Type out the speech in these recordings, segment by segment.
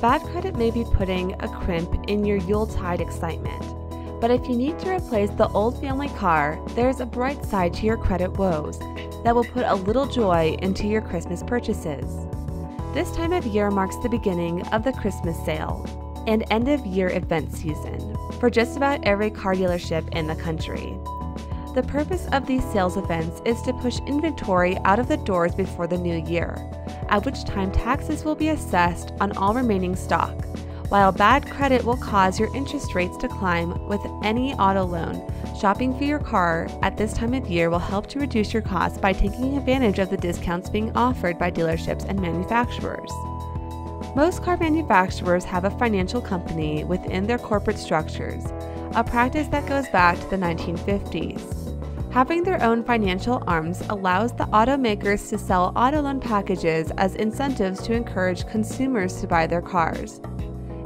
Bad credit may be putting a crimp in your Yuletide excitement. But if you need to replace the old family car, there's a bright side to your credit woes that will put a little joy into your Christmas purchases. This time of year marks the beginning of the Christmas sale and end-of-year event season for just about every car dealership in the country. The purpose of these sales events is to push inventory out of the doors before the new year, at which time taxes will be assessed on all remaining stock, while bad credit will cause your interest rates to climb with any auto loan. Shopping for your car at this time of year will help to reduce your costs by taking advantage of the discounts being offered by dealerships and manufacturers. Most car manufacturers have a financial company within their corporate structures, a practice that goes back to the 1950s. Having their own financial arms allows the automakers to sell auto loan packages as incentives to encourage consumers to buy their cars.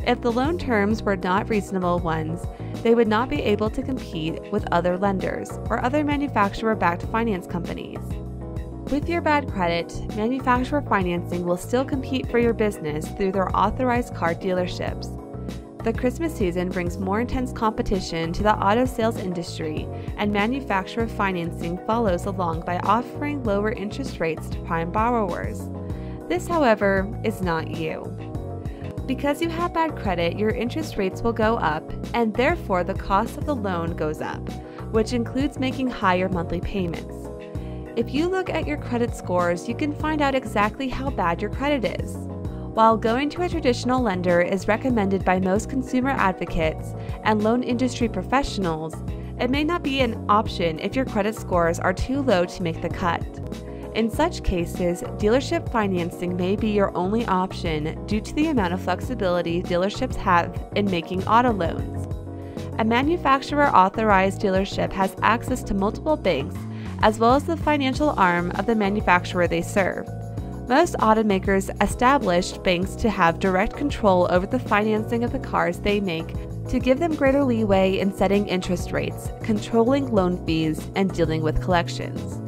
If the loan terms were not reasonable ones, they would not be able to compete with other lenders or other manufacturer-backed finance companies. With your bad credit, manufacturer financing will still compete for your business through their authorized car dealerships. The Christmas season brings more intense competition to the auto sales industry, and manufacturer financing follows along by offering lower interest rates to prime borrowers. This, however, is not you. Because you have bad credit, your interest rates will go up, and therefore the cost of the loan goes up, which includes making higher monthly payments. If you look at your credit scores, you can find out exactly how bad your credit is. While going to a traditional lender is recommended by most consumer advocates and loan industry professionals, it may not be an option if your credit scores are too low to make the cut. In such cases, dealership financing may be your only option due to the amount of flexibility dealerships have in making auto loans. A manufacturer-authorized dealership has access to multiple banks as well as the financial arm of the manufacturer they serve. Most automakers established banks to have direct control over the financing of the cars they make to give them greater leeway in setting interest rates, controlling loan fees, and dealing with collections.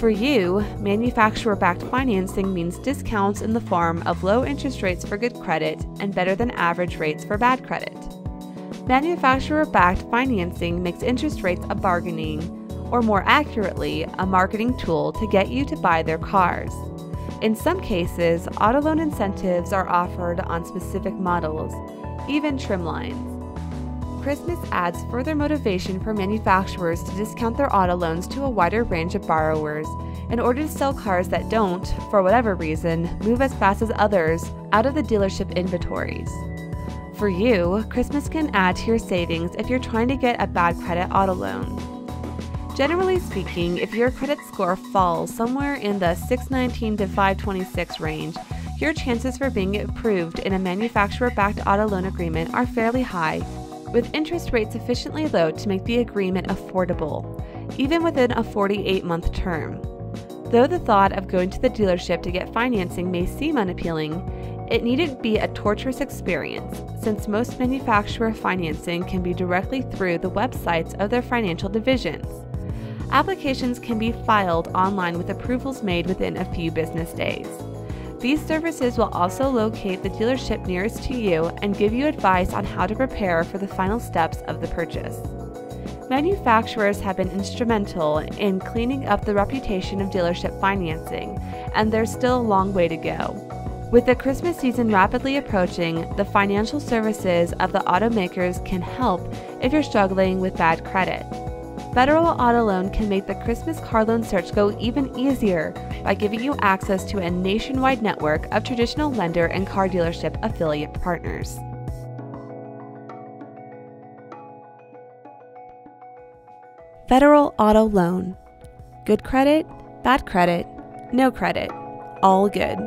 For you, manufacturer-backed financing means discounts in the form of low interest rates for good credit and better than average rates for bad credit. Manufacturer-backed financing makes interest rates a bargaining, or more accurately, a marketing tool to get you to buy their cars. In some cases, auto loan incentives are offered on specific models, even trim lines. Christmas adds further motivation for manufacturers to discount their auto loans to a wider range of borrowers in order to sell cars that don't, for whatever reason, move as fast as others out of the dealership inventories. For you, Christmas can add to your savings if you're trying to get a bad credit auto loan. Generally speaking, if your credit score falls somewhere in the 619 to 526 range, your chances for being approved in a manufacturer-backed auto loan agreement are fairly high, with interest rates sufficiently low to make the agreement affordable, even within a 48-month term. Though the thought of going to the dealership to get financing may seem unappealing, it needn't be a torturous experience, since most manufacturer financing can be directly through the websites of their financial divisions. Applications can be filed online with approvals made within a few business days. These services will also locate the dealership nearest to you and give you advice on how to prepare for the final steps of the purchase. Manufacturers have been instrumental in cleaning up the reputation of dealership financing, and there's still a long way to go. With the Christmas season rapidly approaching, the financial services of the automakers can help if you're struggling with bad credit. Federal Auto Loan can make the Christmas car loan search go even easier by giving you access to a nationwide network of traditional lender and car dealership affiliate partners. Federal Auto Loan. Good credit, bad credit, no credit, all good.